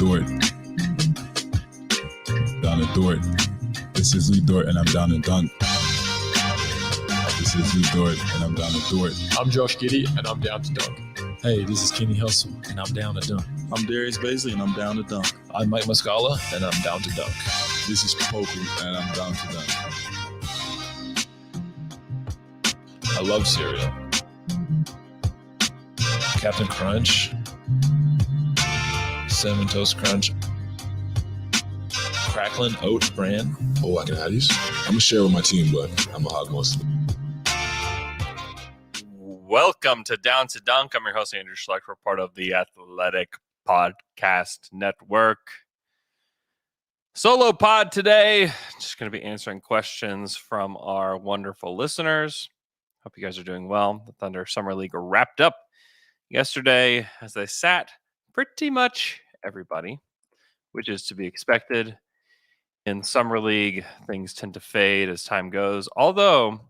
Dort. Down to Dort. This is Lee Dort, and I'm down to dunk. This is Lee Dort, and I'm down to Dort. I'm Josh Giddey, and I'm down to dunk. Hey, this is Kenny Hustle, and I'm down to dunk. I'm Darius Baisley, and I'm down to dunk. I'm Mike Muscala, and I'm down to dunk. This is Poku, and I'm down to dunk. I love cereal. Captain Crunch, Cinnamon Toast Crunch, Cracklin' Oat Bran. Oh, I can have these. I'm going to share with my team, but I'm going to hog most of it. Welcome to Down to Dunk. I'm your host, Andrew Schlecht. We're part of the Athletic Podcast Network. Solo pod today. Just going to be answering questions from our wonderful listeners. Hope you guys are doing well. The Thunder Summer League wrapped up yesterday as they sat pretty much everybody, which is to be expected. In Summer League, things tend to fade as time goes, although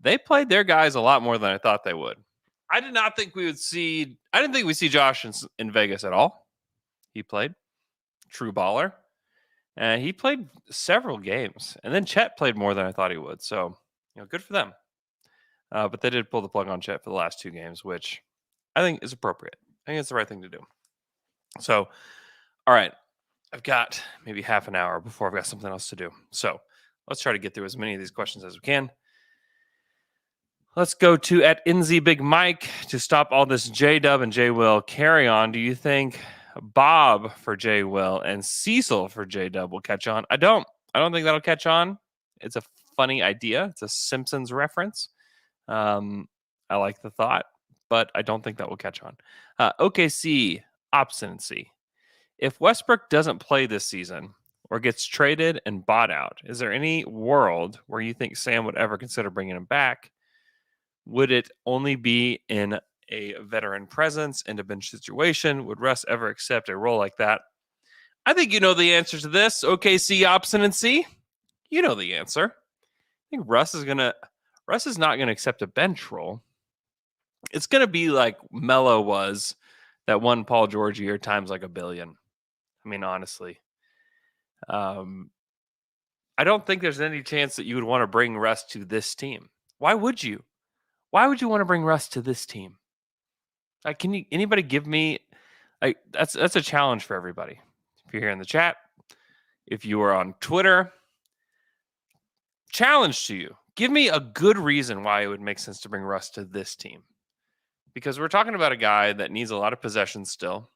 they played their guys a lot more than I thought they would. I didn't think we'd see Josh in Vegas at all. He played. True baller. And he played several games. And then Chet played more than I thought he would. So, good for them. But they did pull the plug on Chet for the last two games, which I think is appropriate. I think it's the right thing to do. So, all right. I've got maybe half an hour before I've got something else to do. So let's try to get through as many of these questions as we can. Let's go to at NZ Big Mike to stop all this J-Dub and J-Will carry on. Do you think Bob for J-Will and Cecil for J-Dub will catch on? I don't think that'll catch on. It's a funny idea. It's a Simpsons reference. I like the thought, but I don't think that will catch on. OKC obstinacy. If Westbrook doesn't play this season or gets traded and bought out, is there any world where you think Sam would ever consider bringing him back? Would it only be in a veteran presence in a bench situation? Would Russ ever accept a role like that? I think you know the answer to this. OKC obstinacy. You know the answer. I think Russ is not going to accept a bench role. It's going to be like Melo was that one Paul George year times like a billion. I mean, honestly. I don't think there's any chance that you would want to bring Russ to this team. Why would you? Why would you want to bring Russ to this team? Anybody give me that's a challenge for everybody. If you're here in the chat, if you are on Twitter, challenge to you. Give me a good reason why it would make sense to bring Russ to this team. Because we're talking about a guy that needs a lot of possessions still.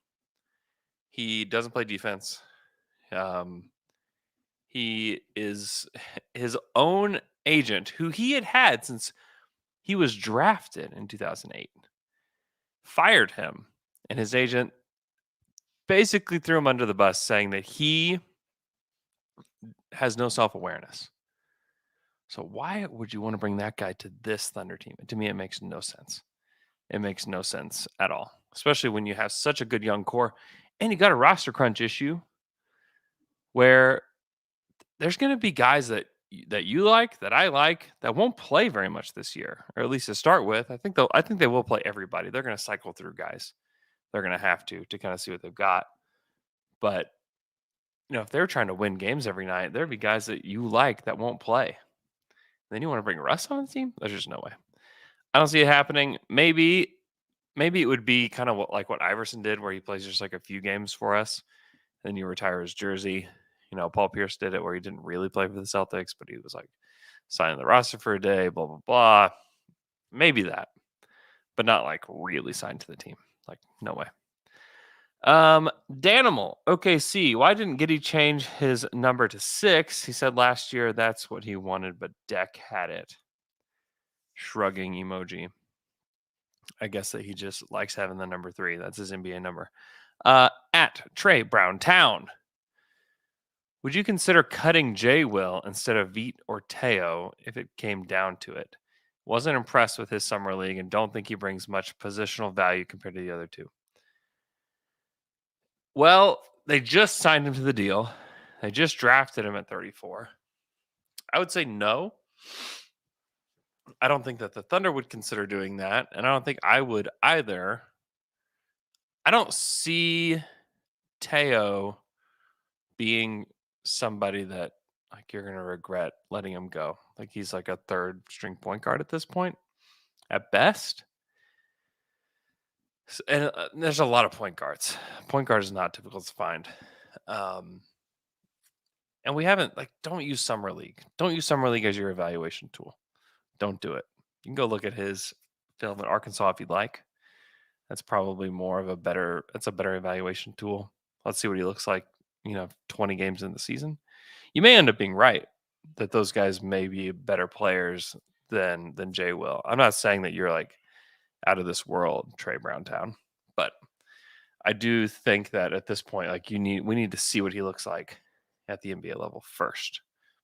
He doesn't play defense. He is his own agent, who he had since he was drafted in 2008. Fired him. And his agent basically threw him under the bus, saying that he has no self-awareness. So why would you want to bring that guy to this Thunder team? To me, it makes no sense. It makes no sense at all, especially when you have such a good young core and you got a roster crunch issue where there's going to be guys that you like, that I like, that won't play very much this year, or at least to start with. I think they will play everybody. They're going to cycle through guys. They're going to have to kind of see what they've got. But if they're trying to win games every night, there'd be guys that you like that won't play. Then you want to bring Russ on the team? There's just no way. I don't see it happening. Maybe it would be kind of like what Iverson did, where he plays just like a few games for us, then you retire his jersey. Paul Pierce did it where he didn't really play for the Celtics, but he was like signing the roster for a day, blah, blah, blah. Maybe that, but not like really signed to the team. Like, no way. Danimal, OKC. Why didn't Giddey change his number to 6? He said last year that's what he wanted, but Deck had it. Shrugging emoji. I guess that he just likes having the number 3. That's his NBA number. At Trey Browntown. Would you consider cutting J-Will instead of Veit or Teo if it came down to it? Wasn't impressed with his summer league and don't think he brings much positional value compared to the other two. Well, they just signed him to the deal. They just drafted him at 34. I would say no. I don't think that the Thunder would consider doing that, and I don't think I would either. I don't see Teo being somebody that like you're going to regret letting him go. Like he's like a third string point guard at this point at best. And there's a lot of point guards. Point guard is not difficult to find. And we haven't don't use summer league. Don't use summer league as your evaluation tool. Don't do it. You can go look at his film at Arkansas if you'd like. That's probably a better evaluation tool. Let's see what he looks like, 20 games in the season. You may end up being right that those guys may be better players than Jay will. I'm not saying that you're like out of this world, Trey Browntown, but I do think that at this point, we need to see what he looks like at the NBA level first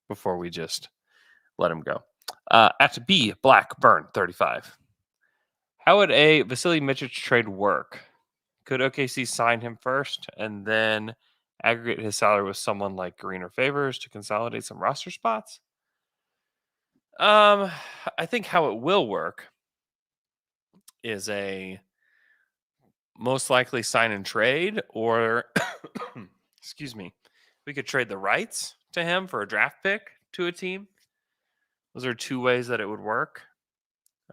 before we just let him go. At B Blackburn 35. How would a Vasili Micic trade work? Could OKC sign him first and then aggregate his salary with someone like Green or Favors to consolidate some roster spots? I think how it will work is a most likely sign and trade, or excuse me, we could trade the rights to him for a draft pick to a team. Those are two ways that it would work.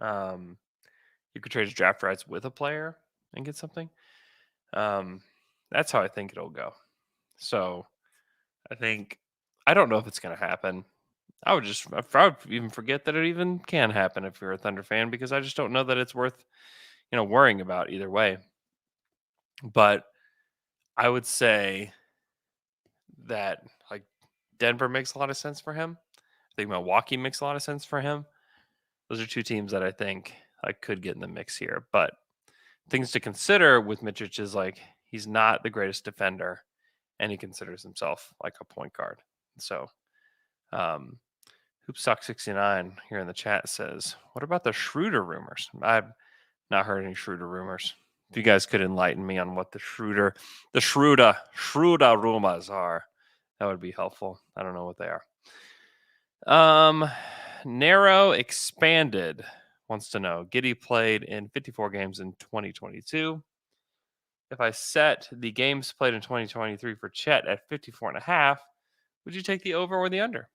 You could trade his draft rights with a player and get something. That's how I think it'll go. So I don't know if it's going to happen. I would even forget that it even can happen if you're a Thunder fan, because I just don't know that it's worth, worrying about either way. But I would say that Denver makes a lot of sense for him. I think Milwaukee makes a lot of sense for him. Those are two teams that I think could get in the mix here. But things to consider with Micic is he's not the greatest defender, and he considers himself like a point guard. So, Hoopsock69 here in the chat says, "What about the Schroeder rumors?" I've not heard any Schroeder rumors. If you guys could enlighten me on what the Schroeder rumors are, that would be helpful. I don't know what they are. Narrow Expanded wants to know, Giddey played in 54 games in 2022. If I set the games played in 2023 for Chet at 54.5, would you take the over or the under?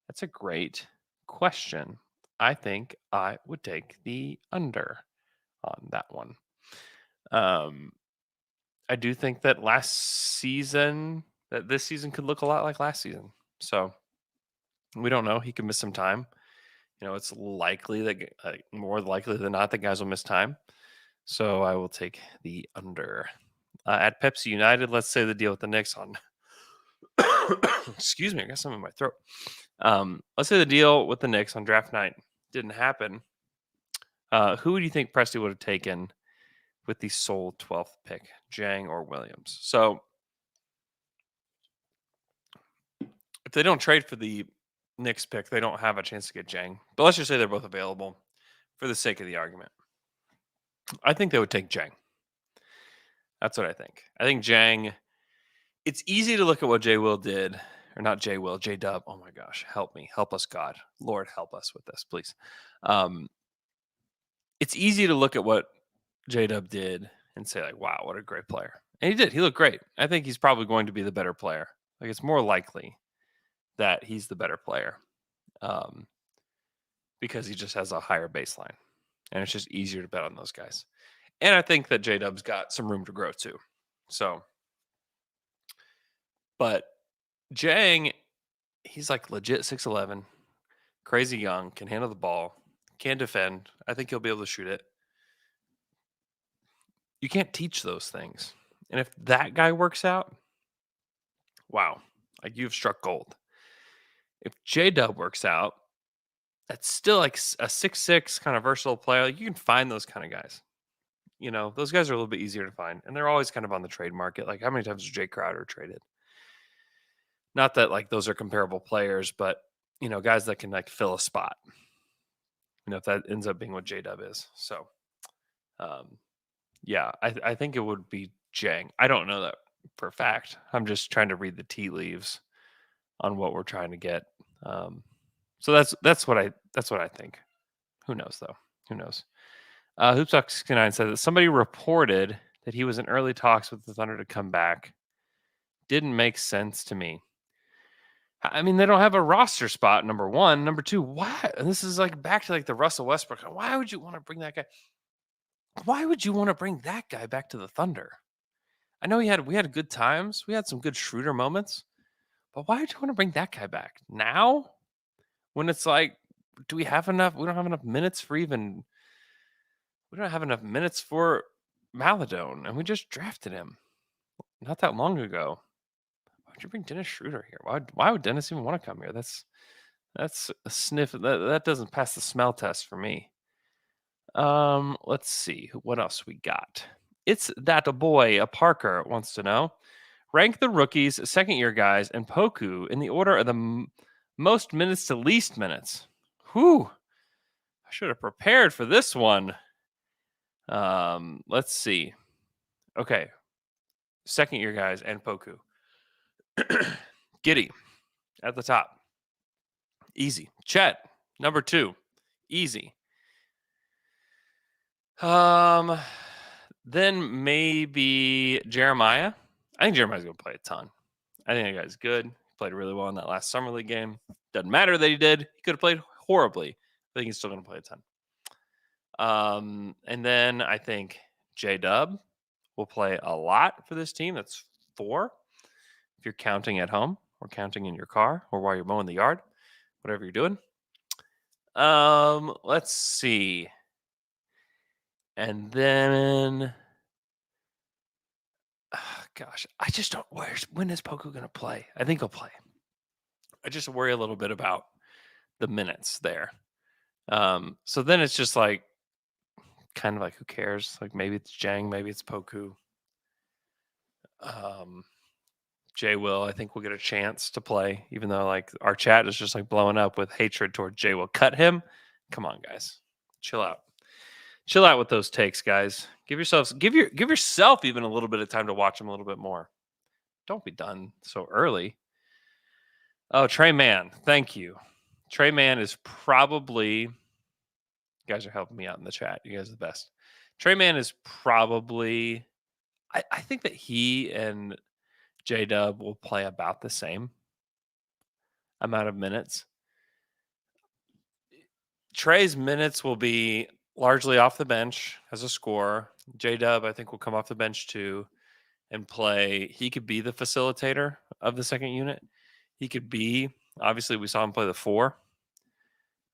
That's a great question. I think I would take the under on that one. I do think that this season could look a lot like last season. So we don't know. He could miss some time. It's likely that more likely than not that guys will miss time. So I will take the under. At Pepsi United, let's say the deal with the Knicks on. Excuse me, I got something in my throat. Let's say the deal with the Knicks on draft night didn't happen. Who would you think Presti would have taken with the sole 12th pick, Jang or Williams? So if they don't trade for the Knicks pick, they don't have a chance to get Jang. But let's just say they're both available for the sake of the argument. I think they would take Jang. That's what I think. I think Jang, it's easy to look at what J-Will did, or not J-Will, J-Dub. Oh my gosh, help me. Help us, God. Lord, help us with this, please. It's easy to look at what J-Dub did and say, wow, what a great player. And he did. He looked great. I think he's probably going to be the better player. It's more likely that he's the better player because he just has a higher baseline. And it's just easier to bet on those guys. And I think that J-Dub's got some room to grow too. So, but Jang, he's legit 6'11", crazy young, can handle the ball, can defend. I think he'll be able to shoot it. You can't teach those things. And if that guy works out, wow, you've struck gold. If J-Dub works out, that's still a 6'6" kind of versatile player. You can find those kind of guys. Those guys are a little bit easier to find. And they're always kind of on the trade market. How many times was Jay Crowder traded? Not that those are comparable players, but, guys that can fill a spot. If that ends up being what J-Dub is. So, yeah, I think it would be Jang. I don't know that for a fact. I'm just trying to read the tea leaves on what we're trying to get. So that's what I think. Who knows though? Who knows? Hoopsock69 says that somebody reported that he was in early talks with the Thunder to come back didn't make sense to me. I mean, they don't have a roster spot, number one. Number two, why? And this is like back to like the Russell Westbrook. Why would you want to bring that guy? Why would you want to bring that guy back to the Thunder? I know we had good times. We had some good Schroeder moments. But why would you want to bring that guy back now? When it's like, do we have enough? We don't have enough minutes for we don't have enough minutes for Maladone. And we just drafted him not that long ago. Why'd you bring Dennis Schroeder here? Why would Dennis even want to come here? That's a sniff. That doesn't pass the smell test for me. Let's see what else we got. It's that boy, a Parker wants to know. Rank the rookies, second-year guys, and Poku in the order of the most minutes to least minutes. Whew. I should have prepared for this one. Let's see. Okay. Second-year guys and Poku. Giddey at the top. Easy. Chet, number 2. Easy. Then maybe Jeremiah. I think Jeremiah's going to play a ton. I think that guy's good. He played really well in that last Summer League game. Doesn't matter that he did. He could have played horribly. I think he's still going to play a ton. And then I think J-Dub will play a lot for this team. That's 4. If you're counting at home or counting in your car or while you're mowing the yard, whatever you're doing. Let's see. And then, gosh, I just don't. When is Poku going to play? I think he'll play. I just worry a little bit about the minutes there. So then it's just like, kind of like, who cares? Like maybe it's Jang, maybe it's Poku. Jay Will, I think, will get a chance to play, even though like our chat is just like blowing up with hatred toward Jay Will. Cut him. Come on, guys, chill out. Chill out with those takes, guys. Give yourself even a little bit of time to watch them a little bit more. Don't be done so early. Oh, Trey Mann. Thank you. Trey Mann is probably, you guys are helping me out in the chat. You guys are the best. Trey Mann is probably, I think that he and J-Dub will play about the same amount of minutes. Trey's minutes will be largely off the bench as a scorer. J-Dub, I think, will come off the bench too and play. He could be the facilitator of the second unit. He could be, obviously, we saw him play the 4.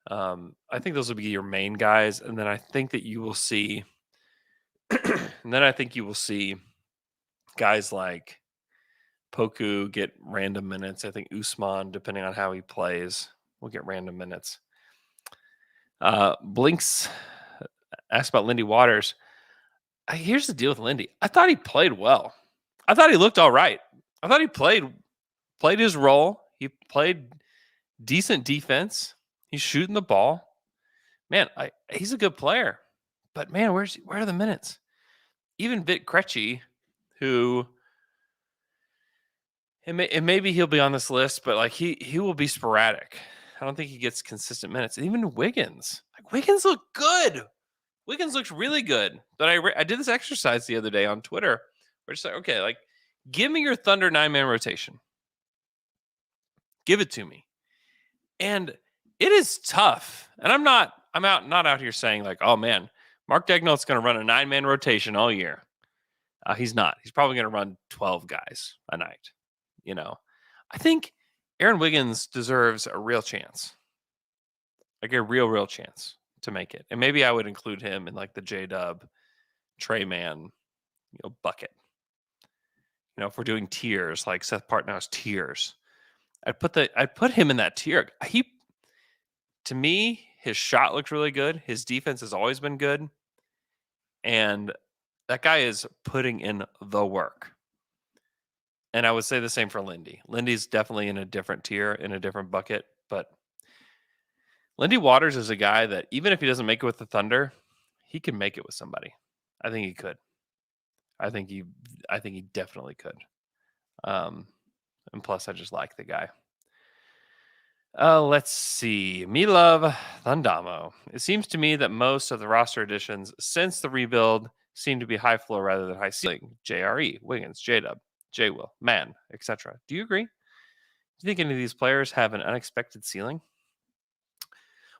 I think those will be your main guys. And then I think that you will see, guys like Poku get random minutes. I think Usman, depending on how he plays, will get random minutes. Blinks asked about Lindy Waters. Here's the deal with Lindy. I thought he played well. I thought he looked all right. I thought he played his role. He played decent defense. He's shooting the ball. Man, he's a good player. But man, where are the minutes? Even Vit Krejci, who and maybe he'll be on this list, but like he will be sporadic. I don't think he gets consistent minutes. And even Wiggins. Like Wiggins looked good. Wiggins looks really good. But I did this exercise the other day on Twitter. We're just like, okay, like give me your Thunder 9-man rotation. Give it to me. And it is tough. And I'm not out here saying like, oh man, Mark Daigneault's going to run a 9-man rotation all year. He's not. He's probably going to run 12 guys a night. You know, I think Aaron Wiggins deserves a real chance, like a real chance to make it. And maybe I would include him in like the J-Dub, Trey Mann, bucket. If we're doing tiers, like Seth Partnow's tiers, I'd put him in that tier. To me, his shot looked really good. His defense has always been good. And that guy is putting in the work. And I would say the same for Lindy. Lindy's definitely in a different tier, in a different bucket. But Lindy Waters is a guy that even if he doesn't make it with the Thunder, he can make it with somebody. I think he could. I think he definitely could. And plus, I just like the guy. Let's see. Me love Thundamo. It seems to me that most of the roster additions since the rebuild seem to be high floor rather than high ceiling. JRE, Wiggins, J-Dub, J-Will, Man, etc. Do you agree? Do you think any of these players have an unexpected ceiling?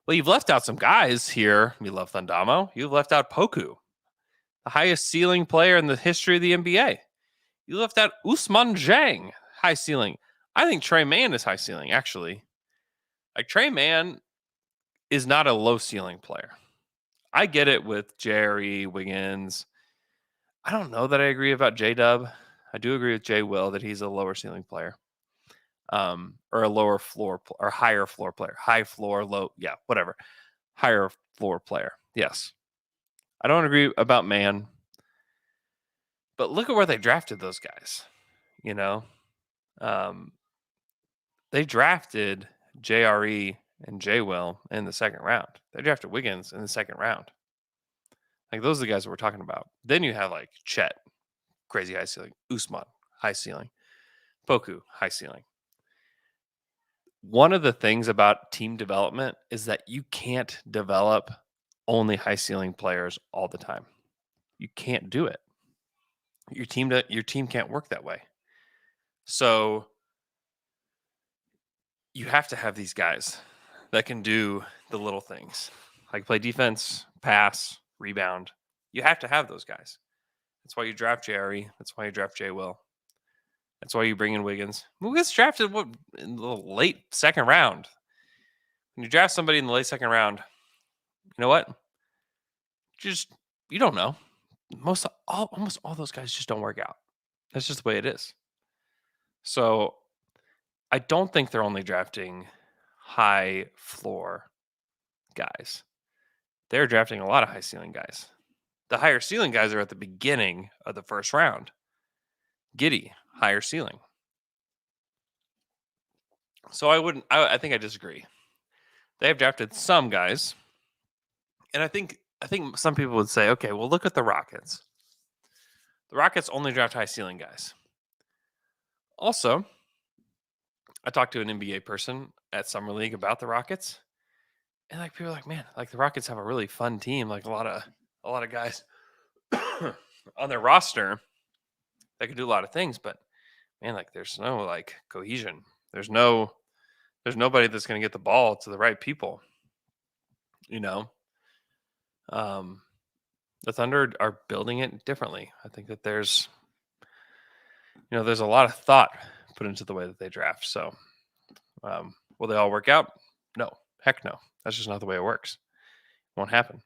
Well, you've left out some guys here. Milov Thundamo. You've left out Poku, the highest ceiling player in the history of the NBA. You left out Usman Jang, high ceiling. I think Trey Mann is high ceiling, actually. Like, Trey Mann is not a low ceiling player. I get it with Jerry, Wiggins. I don't know that I agree about J-Dub. I do agree with J-Will that he's a lower ceiling player. Or a lower floor or higher floor player. High floor, low, yeah, whatever. Higher floor player. Yes. I don't agree about Mann. But look at where they drafted those guys. You know? They drafted JRE and J-Will in the second round. They drafted Wiggins in the second round. Like, those are the guys that we're talking about. Then you have, like, Chet, crazy high ceiling. Usman, high ceiling. Poku, high ceiling. One of the things about team development is that you can't develop only high ceiling players all the time. You can't do it. Your team can't work that way. So you have to have these guys that can do the little things, like play defense, pass, rebound. You have to have those guys. That's why you draft Jerry. That's why you draft J-Will. That's why you bring in Wiggins. Wiggins drafted in the late second round. When you draft somebody in the late second round, you know what? You don't know. Almost all those guys just don't work out. That's just the way it is. So I don't think they're only drafting high floor guys. They're drafting a lot of high ceiling guys. The higher ceiling guys are at the beginning of the first round. Giddey, higher ceiling. So I think I disagree. They have drafted some guys. And I think some people would say, okay, well, look at the Rockets. The Rockets only draft high ceiling guys. Also, I talked to an NBA person at Summer League about the Rockets. And like, people are like, man, like, the Rockets have a really fun team. Like, a lot of guys on their roster that can do a lot of things, but man, like, there's no, like, cohesion. There's nobody that's going to get the ball to the right people. You know, the Thunder are building it differently. I think that there's a lot of thought put into the way that they draft. So, will they all work out? No, heck no. That's just not the way it works. It won't happen.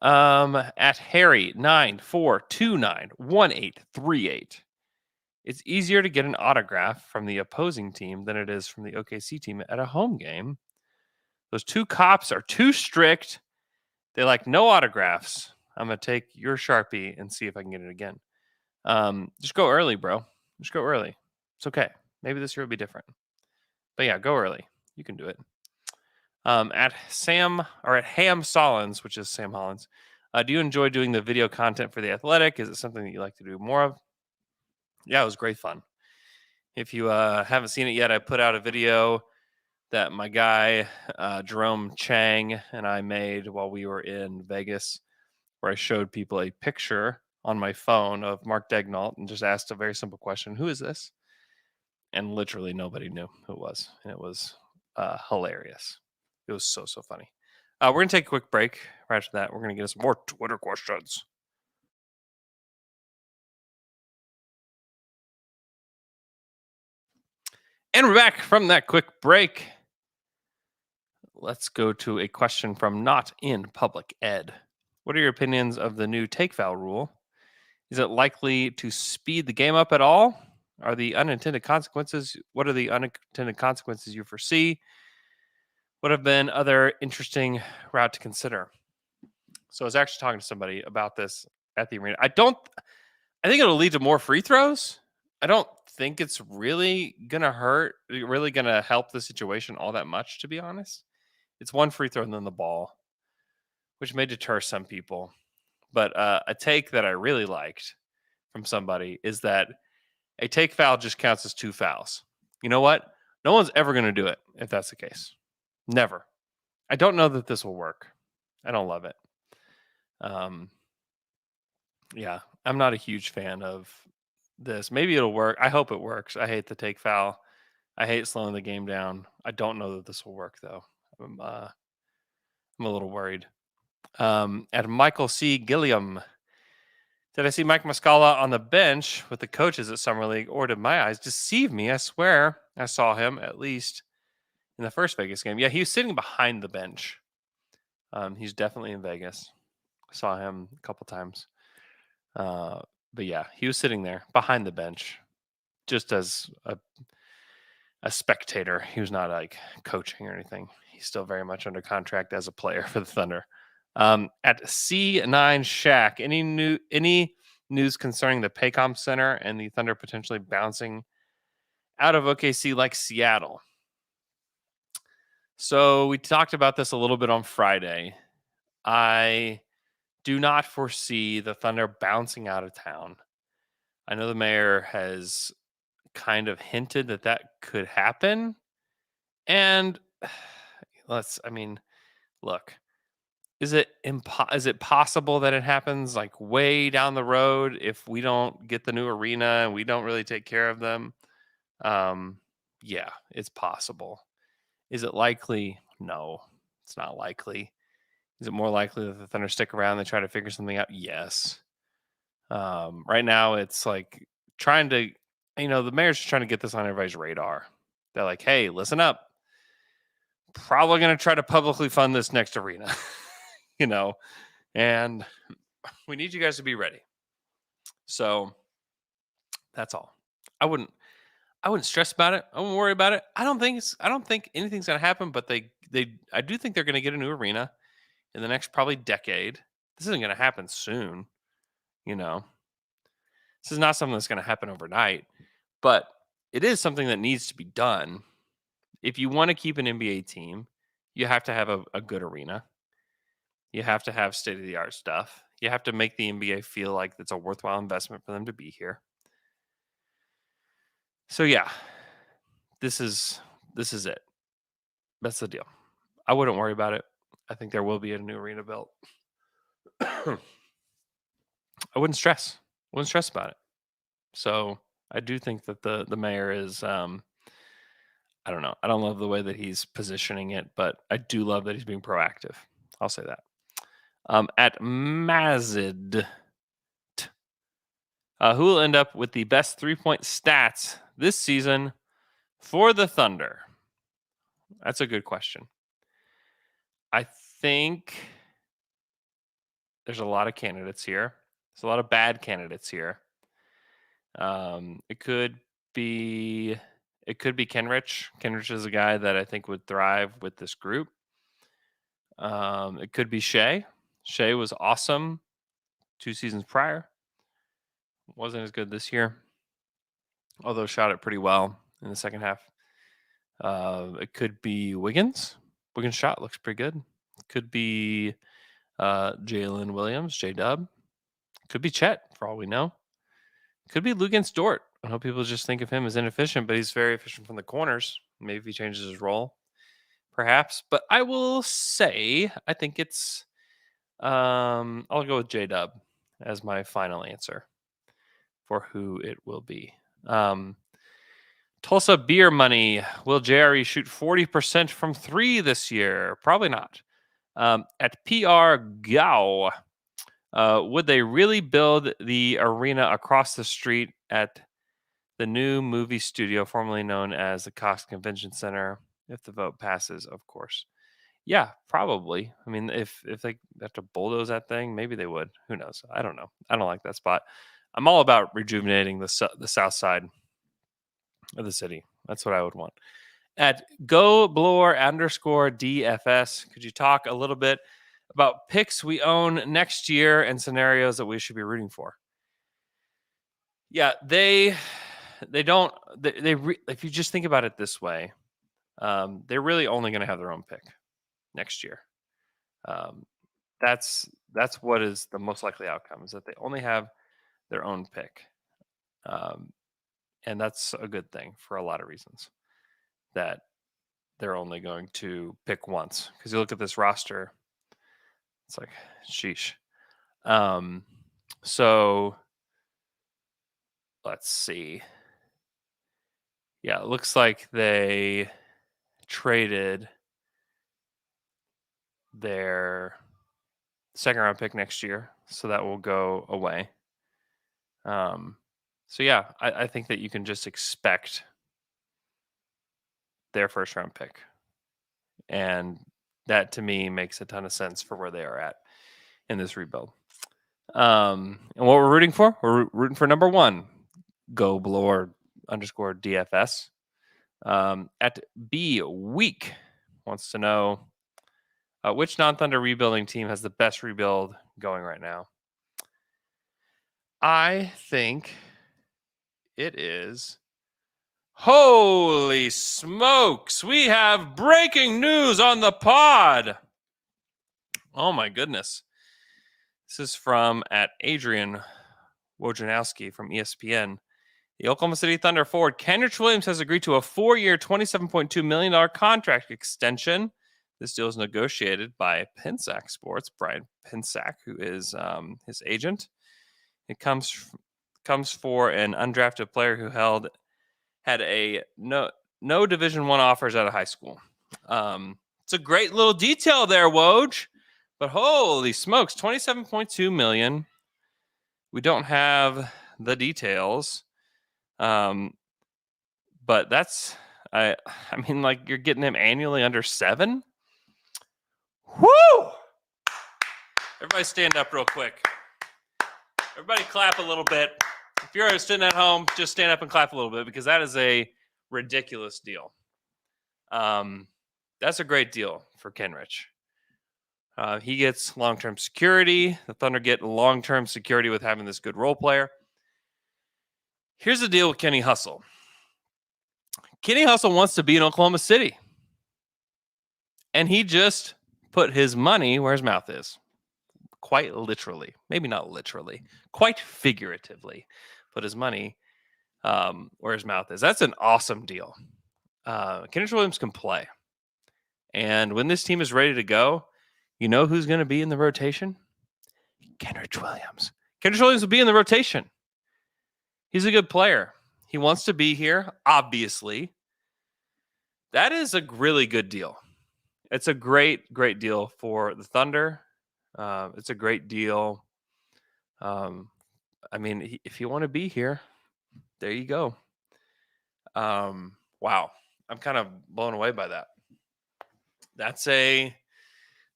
At Harry 94291838. It's easier to get an autograph from the opposing team than it is from the OKC team at a home game. Those two cops are too strict. They like no autographs. I'm going to take your Sharpie and see if I can get it again. Just go early, bro. Just go early. It's okay. Maybe this year will be different. But yeah, go early. You can do it. At Ham Solins, which is Sam Hollins, do you enjoy doing the video content for The Athletic? Is it something that you like to do more of? Yeah, it was great fun. If you haven't seen it yet, I put out a video that my guy, Jerome Chang, and I made while we were in Vegas, where I showed people a picture on my phone of Mark Daignault and just asked a very simple question: who is this? And literally nobody knew who it was. And it was hilarious. It was so funny. We're going to take a quick break. Right after that, we're going to get some more Twitter questions. And we're back from that quick break. Let's go to a question from Not in Public Ed. What are your opinions of the new take foul rule? Is it likely to speed the game up at all? What are the unintended consequences you foresee? What have been other interesting route to consider? So I was actually talking to somebody about this at the arena. I think it'll lead to more free throws. I don't think it's really going to help the situation all that much, to be honest. It's one free throw and then the ball, which may deter some people. But a take that I really liked from somebody is that a take foul just counts as two fouls. You know what? No one's ever going to do it if that's the case. Never. I don't know that this will work. I don't love it. Yeah, I'm not a huge fan of this. Maybe it'll work. I hope it works. I hate the take foul. I hate slowing the game down. I don't know that this will work though. I'm a little worried. At Michael C. Gilliam, did I see Mike Muscala on the bench with the coaches at Summer League, or did my eyes deceive me? I swear I saw him at least in the first Vegas game. Yeah, he was sitting behind the bench. He's definitely in Vegas. I saw him a couple times. But yeah, he was sitting there behind the bench, just as a spectator. He was not like coaching or anything. He's still very much under contract as a player for the Thunder. At C9 Shaq, any news concerning the Paycom Center and the Thunder potentially bouncing out of OKC like Seattle? So we talked about this a little bit on Friday. I do not foresee the Thunder bouncing out of town. I know the mayor has kind of hinted that that could happen. And look, is it possible that it happens like way down the road if we don't get the new arena and we don't really take care of them? Yeah, it's possible. Is it likely? No, it's not likely. Is it more likely that the Thunder stick around and they try to figure something out? Yes. Right now, it's like trying to, the mayor's just trying to get this on everybody's radar. They're like, hey, listen up. Probably going to try to publicly fund this next arena, and we need you guys to be ready. So that's all. I wouldn't stress about it. I wouldn't worry about it. I don't think anything's going to happen, but I do think they're going to get a new arena in the next probably decade. This isn't going to happen soon. This is not something that's going to happen overnight, but it is something that needs to be done. If you want to keep an NBA team, you have to have a good arena. You have to have state-of-the-art stuff. You have to make the NBA feel like it's a worthwhile investment for them to be here. So yeah, this is it. That's the deal. I wouldn't worry about it. I think there will be a new arena built. I wouldn't stress. About it. So I do think that the mayor is, I don't know. I don't love the way that he's positioning it, but I do love that he's being proactive. I'll say that. At Mazid, who will end up with the best 3-point stats this season for the Thunder? That's a good question. I think there's a lot of candidates here. There's a lot of bad candidates here. It could be Kenrich. Kenrich is a guy that I think would thrive with this group. It could be Shea. Shea was awesome 2 seasons prior. Wasn't as good this year, although shot it pretty well in the second half. It could be Wiggins. Wiggins' shot looks pretty good. It could be Jalen Williams, J-Dub. Could be Chet, for all we know. Could be Luguentz Dort. I know people just think of him as inefficient, but he's very efficient from the corners. Maybe if he changes his role, perhaps. But I will say, I think it's, I'll go with J-Dub as my final answer for who it will be. Tulsa Beer Money. Will JRE shoot 40% from 3 this year? Probably not. At PR Gao, would they really build the arena across the street at the new movie studio, formerly known as the Cox Convention Center, if the vote passes, of course? Yeah, probably. I mean, if they have to bulldoze that thing, maybe they would. Who knows? I don't know. I don't like that spot. I'm all about rejuvenating the south side of the city. That's what I would want. At GoBlower_DFS, could you talk a little bit about picks we own next year and scenarios that we should be rooting for? Yeah, if you just think about it this way, they're really only going to have their own pick next year. That's what is the most likely outcome, is that they only have their own pick. And that's a good thing for a lot of reasons, that they're only going to pick once. Because you look at this roster, it's like, sheesh. So let's see. Yeah, it looks like they traded their second round pick next year, so that will go away. So yeah, I think that you can just expect their first round pick, and that to me makes a ton of sense for where they are at in this rebuild. And what we're rooting for, we're rooting for number one, go Bloor _ DFS. At B Week wants to know which non-Thunder rebuilding team has the best rebuild going right now. I think it is. Holy smokes! We have breaking news on the pod. Oh my goodness! This is from at Adrian Wojnarowski from ESPN. The Oklahoma City Thunder forward Kenrich Williams has agreed to a 4-year, $27.2 million contract extension. This deal is negotiated by Pensac Sports, Brian Pensac, who is his agent. It comes for an undrafted player who had a no Division I offers out of high school. It's a great little detail there, Woj. But holy smokes, $27.2 million. We don't have the details. But that's I mean, like, you're getting him annually under 7. Woo! Everybody stand up real quick. Everybody clap a little bit. If you're sitting at home, just stand up and clap a little bit, because that is a ridiculous deal. That's a great deal for Kenrich. He gets long-term security. The Thunder get long-term security with having this good role player. Here's the deal with Kenny Hustle. Kenny Hustle wants to be in Oklahoma City. And he just put his money where his mouth is. Quite literally. Maybe not literally. Quite figuratively. Put his money where his mouth is. That's an awesome deal. Kenrich Williams can play. And when this team is ready to go, you know who's going to be in the rotation? Kenrich Williams. Kenrich Williams will be in the rotation. He's a good player. He wants to be here, obviously. That is a really good deal. It's a great, great deal for the Thunder. It's a great deal. I mean, if you want to be here, there you go. Wow. I'm kind of blown away by that. It's a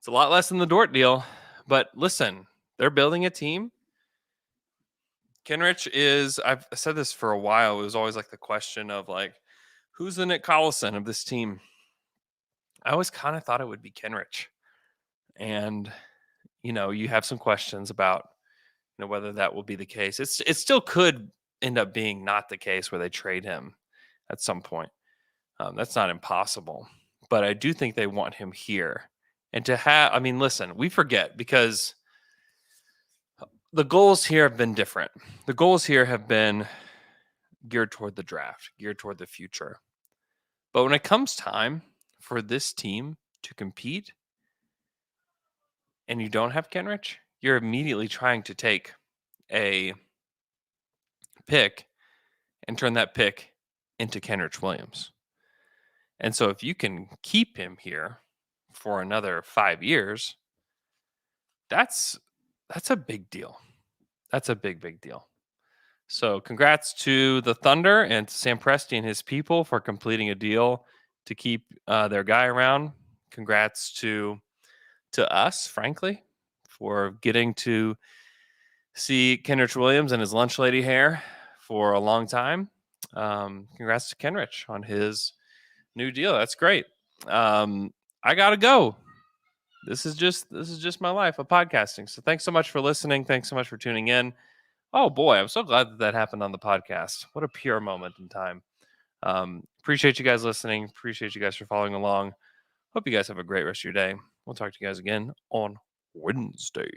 lot less than the Dort deal. But listen, they're building a team. Kenrich is, I've said this for a while, it was always like the question of, like, who's the Nick Collison of this team? I always kind of thought it would be Kenrich. And, you know, you have some questions about, you know, whether that will be the case. It still could end up being not the case where they trade him at some point. That's not impossible. But I do think they want him here. And to have, I mean, listen, we forget, because the goals here have been different. The goals here have been geared toward the draft, geared toward the future. But when it comes time for this team to compete and you don't have Kenrich, you're immediately trying to take a pick and turn that pick into Kenrich Williams. And so if you can keep him here for another 5 years, that's a big deal. That's a big, big deal. So congrats to the Thunder and to Sam Presti and his people for completing a deal to keep their guy around. Congrats to us, frankly, for getting to see Kenrich Williams and his lunch lady hair for a long time. Congrats to Kenrich on his new deal. That's great. I gotta go. This is just my life of podcasting. So thanks so much for listening. Thanks so much for tuning in. Oh boy, I'm so glad that happened on the podcast. What a pure moment in time. Appreciate you guys listening. Appreciate you guys for following along. Hope you guys have a great rest of your day. We'll talk to you guys again on Wednesday.